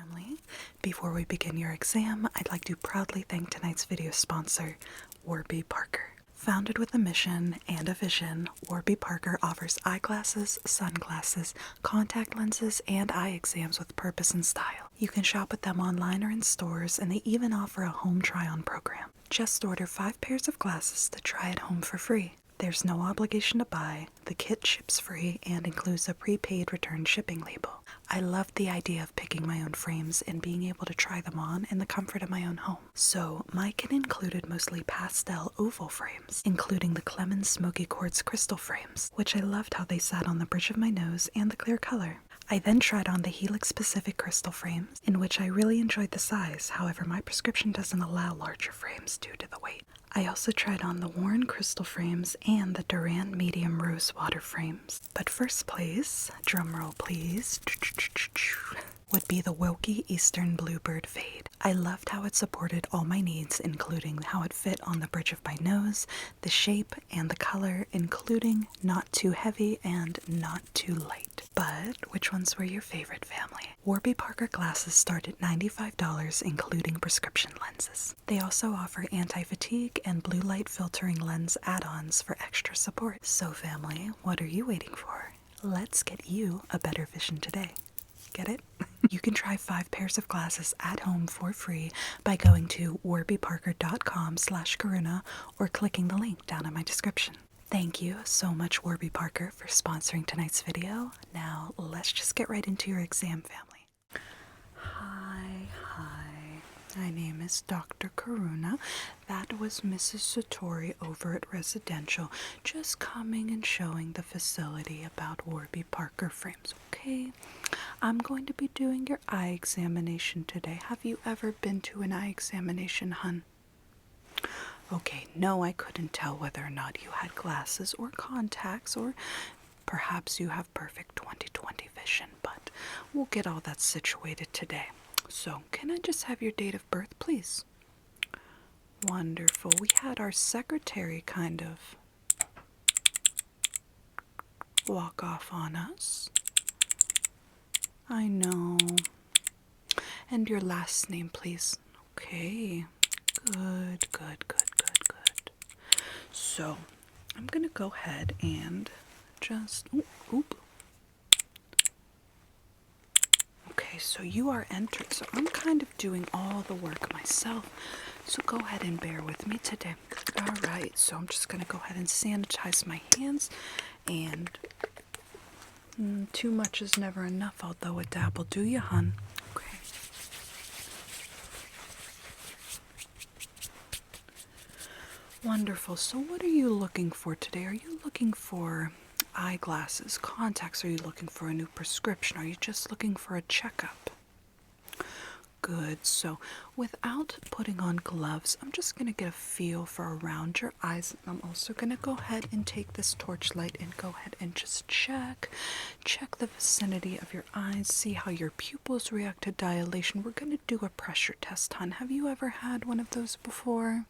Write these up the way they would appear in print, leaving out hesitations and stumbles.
family. Before we begin your exam, I'd like to proudly thank tonight's video sponsor, Warby Parker. Founded with a mission and a vision, Warby Parker offers eyeglasses, sunglasses, contact lenses, and eye exams with purpose and style. You can shop with them online or in stores, and they even offer a home try-on program. Just order 5 pairs of glasses to try at home for free. There's no obligation to buy, the kit ships free and includes a prepaid return shipping label. I loved the idea of picking my own frames and being able to try them on in the comfort of my own home. So my kit included mostly pastel oval frames, including the Clemens Smoky Quartz crystal frames, which I loved how they sat on the bridge of my nose and the clear color. I then tried on the Helix Pacific crystal frames, in which I really enjoyed the size, however my prescription doesn't allow larger frames due to the weight. I also tried on the Warren crystal frames and the Duran medium rose water frames. But first place, drumroll please, would be the Wilkie Eastern Bluebird Fade. I loved how it supported all my needs, including how it fit on the bridge of my nose, the shape, and the color, including not too heavy and not too light. But which ones were your favorite, family? Warby Parker glasses start at $95, including prescription lenses. They also offer anti-fatigue and blue light filtering lens add-ons for extra support. So family, what are you waiting for? Let's get you a better vision today. Get it? You can try 5 pairs of glasses at home for free by going to warbyparker.com/Karuna or clicking the link down in my description. Thank you so much, Warby Parker, for sponsoring tonight's video. Now, let's just get right into your exam, family. Hi. My name is Dr. Karuna. That was Mrs. Satori over at Residential, just coming and showing the facility about Warby Parker frames, okay? I'm going to be doing your eye examination today. Have you ever been to an eye examination, hun? Okay, no, I couldn't tell whether or not you had glasses or contacts, or perhaps you have perfect 20/20 vision, but we'll get all that situated today. So, can I just have your date of birth, please? Wonderful. We had our secretary kind of walk off on us. I know. And your last name, please. Okay. Good. So, I'm going to go ahead and just... Oop. Okay, so you are entered. So I'm kind of doing all the work myself. So go ahead and bear with me today. All right, so I'm just going to go ahead and sanitize my hands. And too much is never enough, although a dab will do you, hun. Okay. Wonderful. So what are you looking for today? Are you looking for eyeglasses, contacts? Are you looking for a new prescription? Are you just looking for a checkup? Good. So without putting on gloves, I'm just going to get a feel for around your eyes. I'm also going to go ahead and take this torchlight and go ahead and just check the vicinity of your eyes, see how your pupils react to dilation. We're going to do a pressure test, hon. Have you ever had one of those before?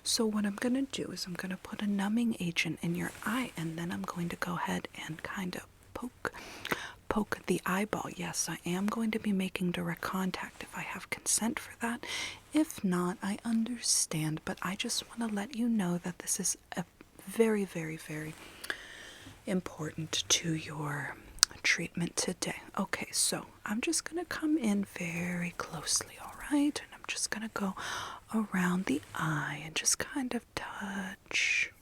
So what I'm going to do is I'm going to put a numbing agent in your eye, and then I'm going to go ahead and kind of poke the eyeball. Yes, I am going to be making direct contact if I have consent for that. If not, I understand, but I just want to let you know that this is a very, very, very important to your treatment today. Okay, so I'm just going to come in very closely, all right? And I'm just going to go around the eye and just kind of touch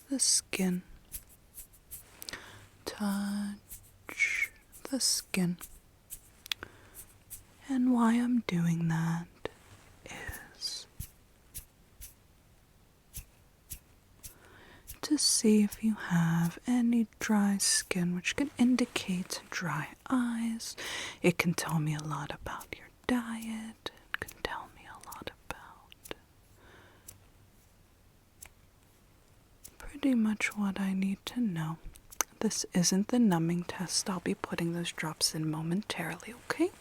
the skin. Touch the skin. And why I'm doing that is to see if you have any dry skin, which can indicate dry eyes. It can tell me a lot about your diet. It can tell me a lot about pretty much what I need to know. This isn't the numbing test. I'll be putting those drops in momentarily, okay?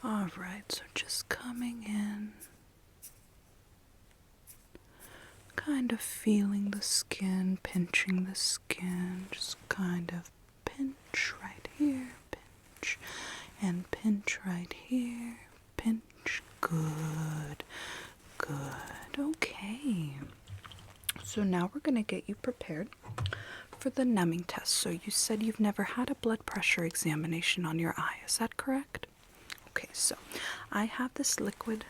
Alright, so just coming in, kind of feeling the skin, pinching the skin, just kind of pinch right here, pinch And pinch right here. Pinch. Good. Good. Okay. So now we're going to get you prepared for the numbing test. So you said you've never had a blood pressure examination on your eye. Is that correct? Okay, so I have this liquid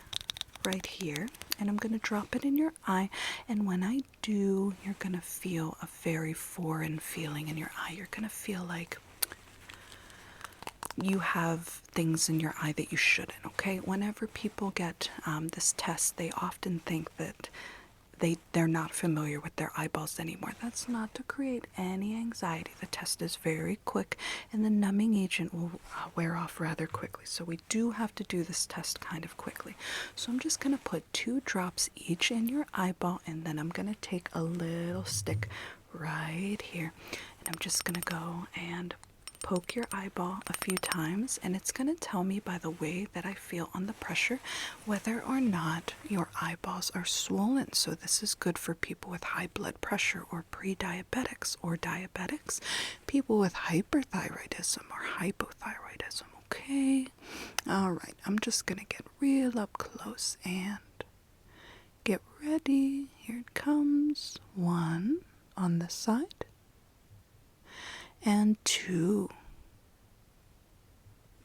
right here, and I'm going to drop it in your eye, and when I do, you're going to feel a very foreign feeling in your eye. You're going to feel like you have things in your eye that you shouldn't, okay? Whenever people get this test, they often think that they're not familiar with their eyeballs anymore. That's not to create any anxiety. The test is very quick, and the numbing agent will wear off rather quickly. So we do have to do this test kind of quickly. So I'm just going to put 2 drops each in your eyeball, and then I'm going to take a little stick right here, and I'm just going to go and poke your eyeball a few times, and it's going to tell me by the way that I feel on the pressure whether or not your eyeballs are swollen. So this is good for people with high blood pressure or pre-diabetics or diabetics, people with hyperthyroidism or hypothyroidism. Okay, all right, I'm just going to get real up close and get ready. Here it comes. 1 on this side. And 2.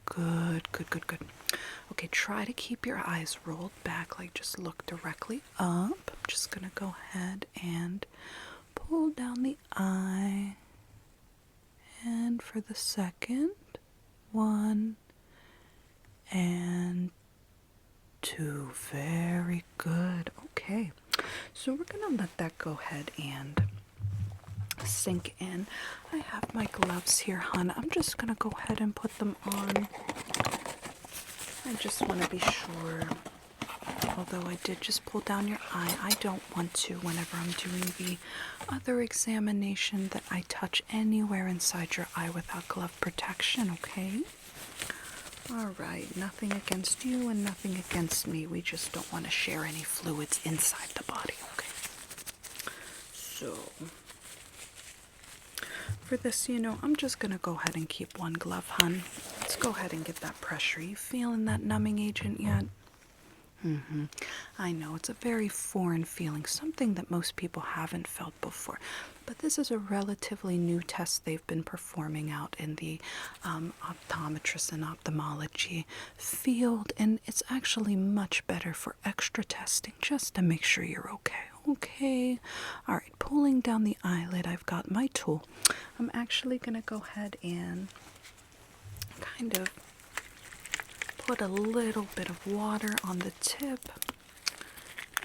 Good, good, good, good. Okay, try to keep your eyes rolled back, like just look directly up. I'm just going to go ahead and pull down the eye. And for the second, 1 and 2. Very good. Okay, so we're going to let that go ahead and sink in. I have my gloves here, hon. I'm just gonna go ahead and put them on. I just want to be sure, although I did just pull down your eye, I don't want to, whenever I'm doing the other examination, that I touch anywhere inside your eye without glove protection, okay? Alright, nothing against you and nothing against me. We just don't want to share any fluids inside the body, okay? So for this, I'm just going to go ahead and keep 1 glove, hun. Let's go ahead and get that pressure. You feeling that numbing agent yet? I know, it's a very foreign feeling, something that most people haven't felt before. But this is a relatively new test they've been performing out in the optometrist and ophthalmology field, and it's actually much better for extra testing, just to make sure you're okay. Okay, all right, pulling down the eyelid, I've got my tool. I'm actually going to go ahead and kind of put a little bit of water on the tip,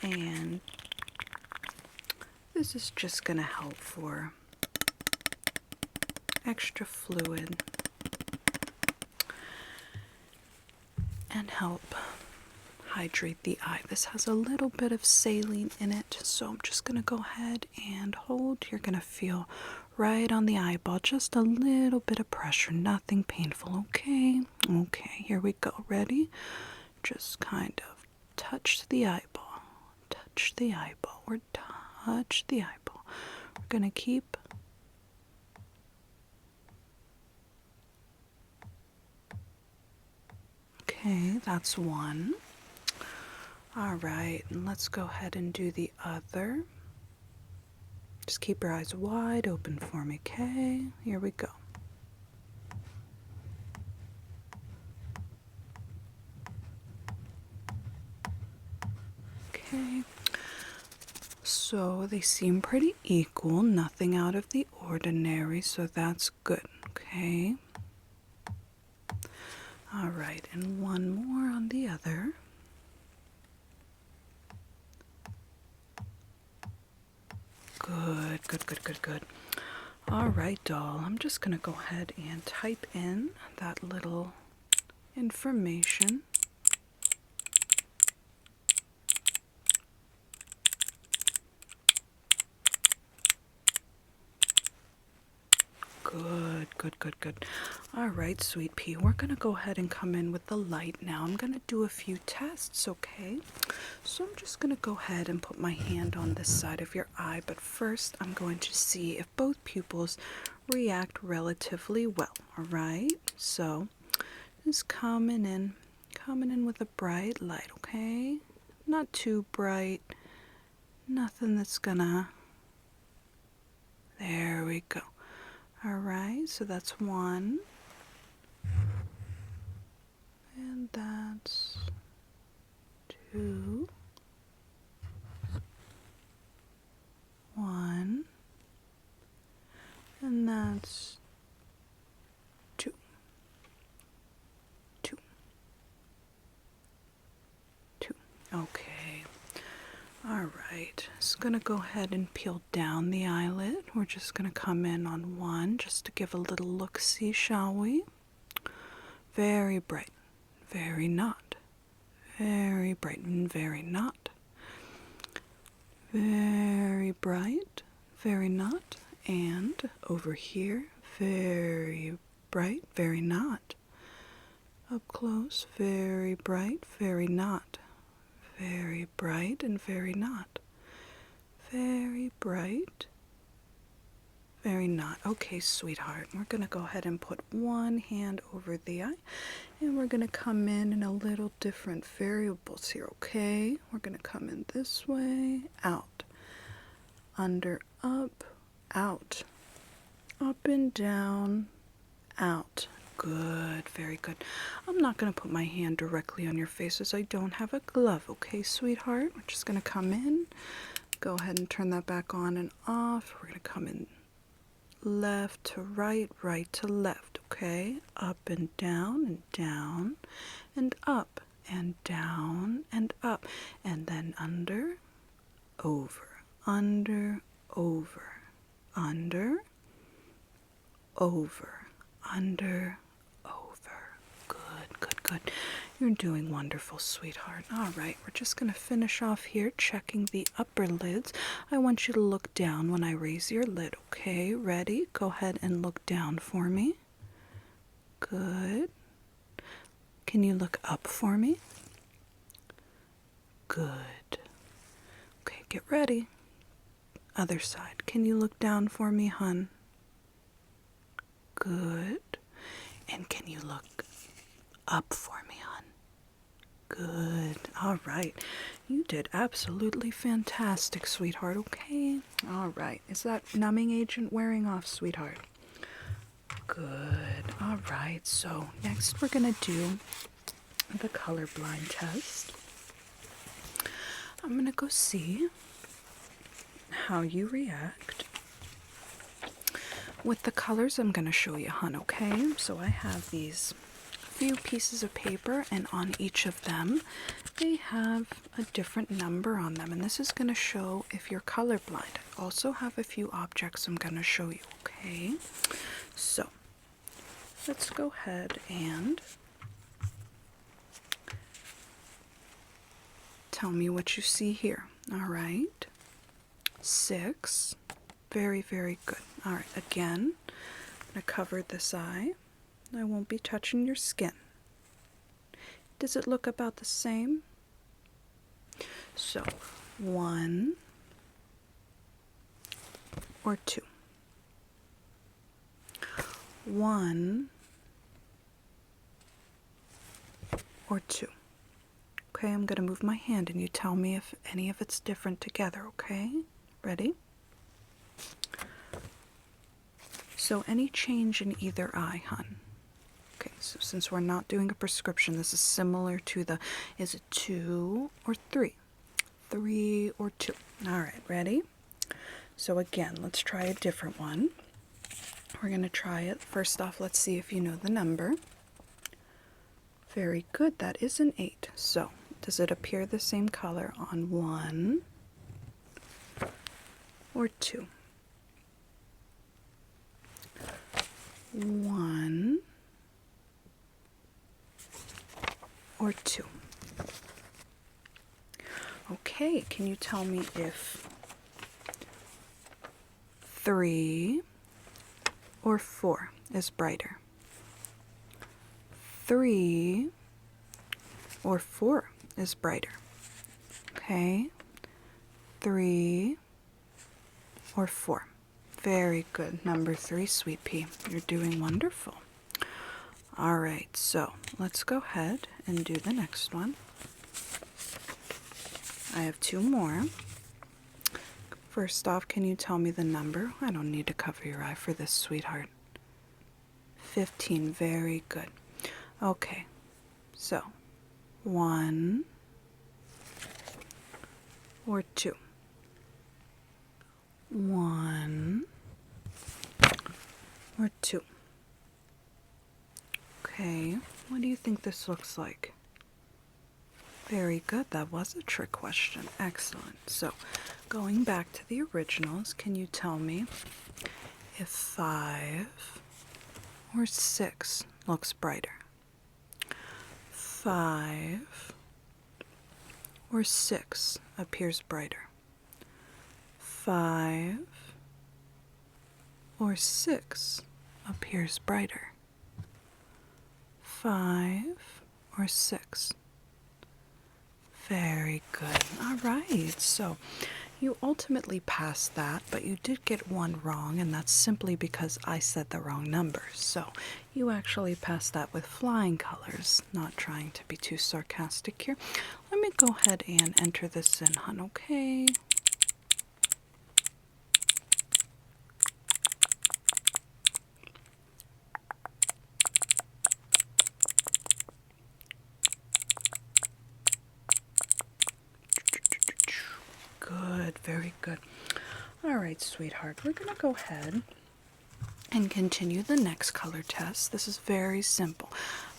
and this is just going to help for extra fluid and help hydrate the eye. This has a little bit of saline in it, so I'm just going to go ahead and hold. You're going to feel right on the eyeball, just a little bit of pressure, nothing painful, okay? Okay, here we go. Ready? Just kind of touch the eyeball, or touch the eyeball. We're going to keep okay, that's 1. All right, and let's go ahead and do the other. Just keep your eyes wide open for me, okay? Here we go. Okay, so they seem pretty equal, nothing out of the ordinary, so that's good, okay? All right, and 1 more on the other. Good, good, good, good, good. All right, doll, I'm just going to go ahead and type in that little information. Good, good, good, good. All right, sweet pea, we're going to go ahead and come in with the light now. I'm going to do a few tests, okay? So I'm just going to go ahead and put my hand on this side of your eye, but first I'm going to see if both pupils react relatively well, all right? So is coming in with a bright light, okay? Not too bright, nothing that's gonna, there we go. All right, so that's one, and that's two, one, and that's two, two, two. Okay. All right. Just gonna go ahead and peel down the eyelid. We're just gonna come in on one just to give a little look-see, shall we? Very bright, very not. Very bright and very not. Very bright, very not. And over here, very bright, very not. Up close, very bright, very not. Very bright and very not. Very bright, very not. Okay, sweetheart, we're going to go ahead and put one hand over the eye, and we're going to come in a little different variables here, okay? We're going to come in this way, out, under, up, out, up and down, out. Good, very good. I'm not going to put my hand directly on your face as I don't have a glove, okay, sweetheart? We're just going to come in, go ahead and turn that back on and off. We're going to come in left to right, right to left, okay? Up and down, and up, and down, and up. And then under, over, under, over, under, over, under, over. Good, good, good. You're doing wonderful, sweetheart. All right, we're just going to finish off here checking the upper lids. I want you to look down when I raise your lid, okay? Ready? Go ahead and look down for me. Good. Can you look up for me? Good. Okay, get ready. Other side. Can you look down for me, hun? Good. And can you look up for me, hon? Good. All right. You did absolutely fantastic, sweetheart, okay? All right. Is that numbing agent wearing off, sweetheart? Good. All right. So next we're going to do the colorblind test. I'm going to go see how you react with the colors I'm going to show you, hun, okay? So I have these few pieces of paper, and on each of them they have a different number on them, and this is going to show if you're colorblind. I also have a few objects I'm going to show you, okay? So let's go ahead and tell me what you see here. All right, 6. Very, very good. All right, again, I'm going to cover this eye. I won't be touching your skin. Does it look about the same? So, 1 or 2. 1 or 2. Okay, I'm going to move my hand and you tell me if any of it's different together, okay? Ready? So any change in either eye, hun? Okay, so since we're not doing a prescription, this is similar to the, is it 2 or 3? 3 or 2. All right, ready? So again, let's try a different one. We're going to try it. First off, let's see if you know the number. Very good, that is an 8. So, does it appear the same color on 1 or 2? 1 or 2. Okay, can you tell me if 3 or 4 is brighter? 3 or 4 is brighter. Okay, 3 or 4. Very good. Number 3, Sweet Pea. You're doing wonderful. All right, so let's go ahead and do the next one. I have 2 more. First off, can you tell me the number? I don't need to cover your eye for this, sweetheart. 15, very good. Okay, so 1 or 2. 1 or 2. Okay, what do you think this looks like? Very good, that was a trick question. Excellent. So, going back to the originals, can you tell me if 5 or 6 looks brighter? 5 or 6 appears brighter? 5 or 6 appears brighter? 5 or 6? Very good. All right, so you ultimately passed that, but you did get 1 wrong, and that's simply because I said the wrong number. So you actually passed that with flying colors. Not trying to be too sarcastic here. Let me go ahead and enter this in, hon, okay? Good, very good. All right, sweetheart, we're going to go ahead and continue the next color test. This is very simple.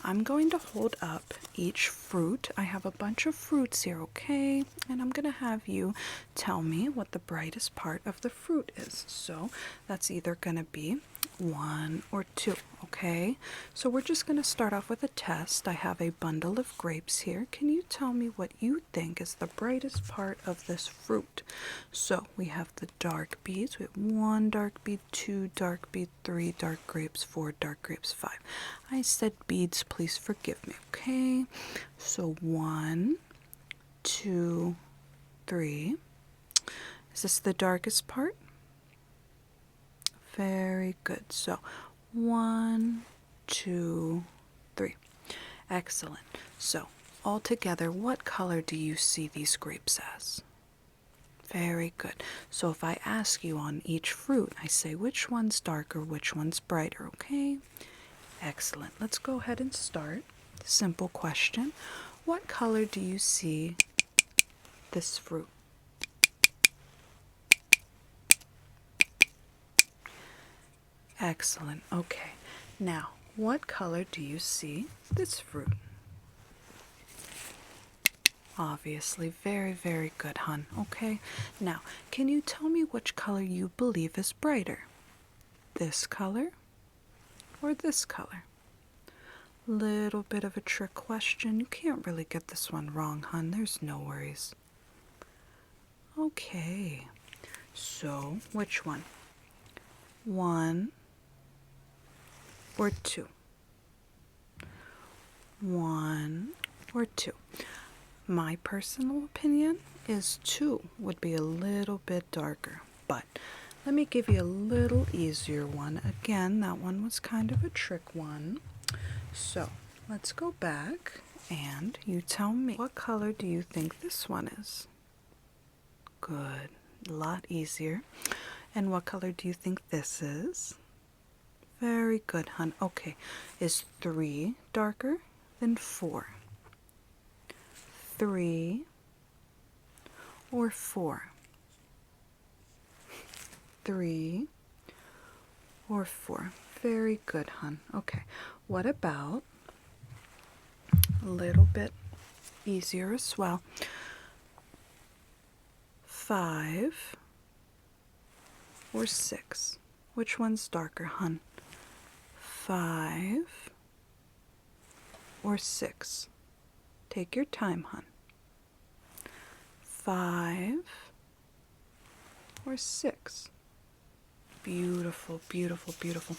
I'm going to hold up each fruit. I have a bunch of fruits here, okay? And I'm going to have you tell me what the brightest part of the fruit is. So that's either going to be 1 or 2, okay? So we're just going to start off with a test. I have a bundle of grapes here. Can you tell me what you think is the brightest part of this fruit? So we have the dark beads. We have 1 dark bead, 2 dark bead, 3 dark grapes, 4 dark grapes, 5. I said beads, please forgive me, okay? So 1, 2, 3. Is this the darkest part? Very good. So 1, 2, 3. Excellent. So altogether, what color do you see these grapes as? Very good. So if I ask you on each fruit, I say which one's darker, which one's brighter, okay? Excellent. Let's go ahead and start. Simple question. What color do you see this fruit? Excellent. Okay. Now, what color do you see this fruit? Obviously, very, very good, hon. Okay. Now, can you tell me which color you believe is brighter? This color or this color? Little bit of a trick question. You can't really get this one wrong, hon. There's no worries. Okay. So, which one? 1 or 2? 1 or 2? My personal opinion is 2 would be a little bit darker, but let me give you a little easier one. Again, that one was kind of a trick one. So let's go back and you tell me, what color do you think this one is? Good, a lot easier. And what color do you think this is? Very good, hon. Okay, is 3 darker than 4? 3 or 4? 3 or 4? Very good, hon. Okay, what about a little bit easier as well? 5 or 6? Which one's darker, hon? 5 or 6? Take your time, hon. 5 or 6? Beautiful, beautiful, beautiful.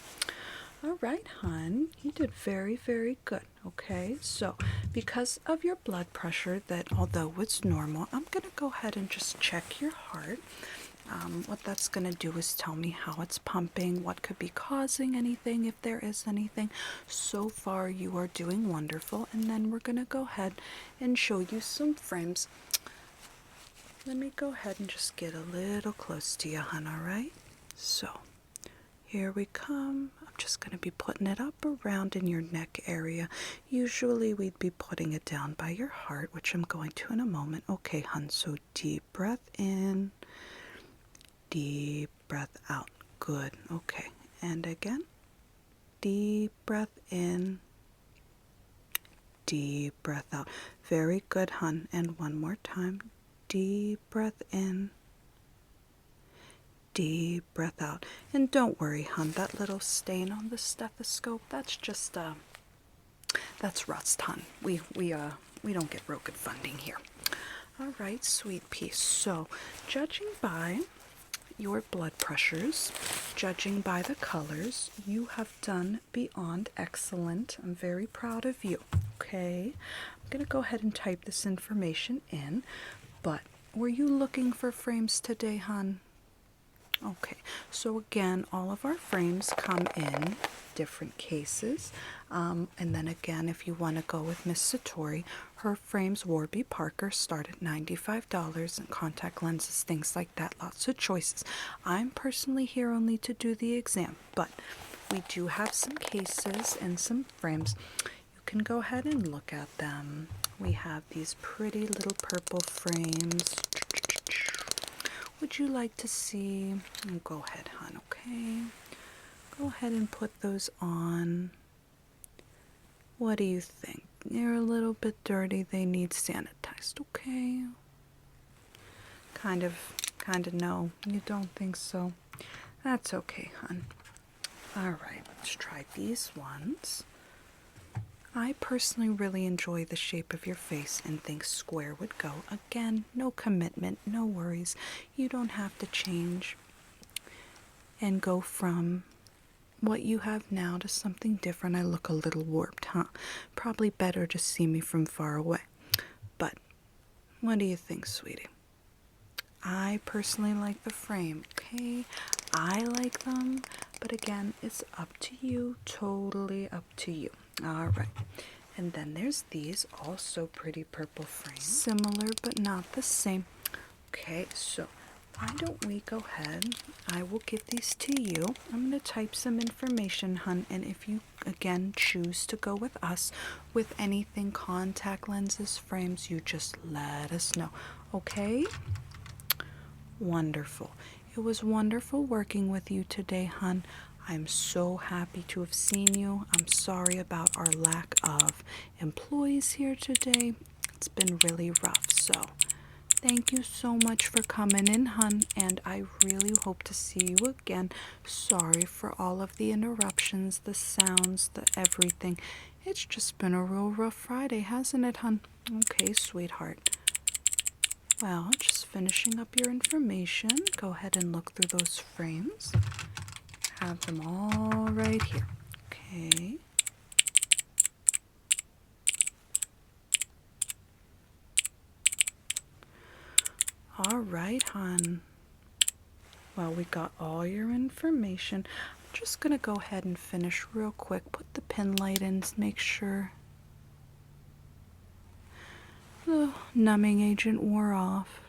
All right, hon, you did very, very good. Okay, so because of your blood pressure, that although it's normal, I'm going to go ahead and just check your heart. What that's going to do is tell me how it's pumping, what could be causing anything, if there is anything. So far, you are doing wonderful. And then we're going to go ahead and show you some frames. Let me go ahead and just get a little close to you, hon, all right? So, here we come. I'm just going to be putting it up around in your neck area. Usually we'd be putting it down by your heart, which I'm going to in a moment. Okay, hon, so deep breath in, deep breath out. Good. Okay, and again. Deep breath in, deep breath out. Very good, hon. And one more time. Deep breath in, deep breath out. And don't worry, hon, that little stain on the stethoscope, that's just that's rust, hon. We don't get real good funding here. All right, sweet pea. So, judging by your blood pressures, judging by the colors, you have done beyond excellent. I'm very proud of you. Okay, I'm gonna go ahead and type this information in. But were you looking for frames today, hon? Okay, so again, all of our frames come in different cases. And then again, if you want to go with Miss Satori, her frames, Warby Parker, start at $95, and contact lenses, things like that, lots of choices. I'm personally here only to do the exam, but we do have some cases and some frames. You can go ahead and look at them. We have these pretty little purple frames. Would you like to see? Go ahead, hon, okay? Go ahead and put those on. What do you think? They're a little bit dirty. They need sanitized, okay? Kind of no. You don't think so? That's okay, hon. All right, let's try these ones. I personally really enjoy the shape of your face and think square would go. Again, no commitment, no worries. You don't have to change and go from what you have now to something different. I look a little warped, huh? Probably better to see me from far away. But what do you think, sweetie? I personally like the frame, okay? I like them, but again, it's up to you, totally up to you. All right, and then there's these also pretty purple frames, similar but not the same. Okay, so why don't we go ahead, I will give these to you. I'm going to type some information, hun, and if you again choose to go with us with anything contact lenses, frames, you just let us know, okay? Wonderful. It was wonderful working with you today, hun. I'm so happy to have seen you. I'm sorry about our lack of employees here today. It's been really rough, so thank you so much for coming in, hun, and I really hope to see you again. Sorry for all of the interruptions, the sounds, the everything. It's just been a real rough Friday, hasn't it, hun? Okay, sweetheart. Well, just finishing up your information. Go ahead and look through those frames. Have them all right here. Okay. All right, hon. Well, we got all your information. I'm just going to go ahead and finish real quick. Put the pin light in to make sure the numbing agent wore off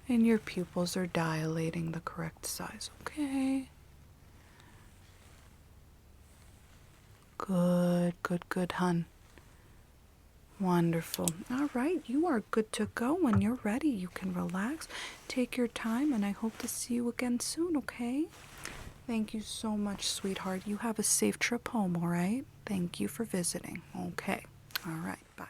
and your pupils are dilating the correct size, okay? Good, good, good, hun. Wonderful. All right, you are good to go. When you're ready, you can relax, take your time, and I hope to see you again soon, okay? Thank you so much, sweetheart. You have a safe trip home, all right? Thank you for visiting. Okay. All right, bye.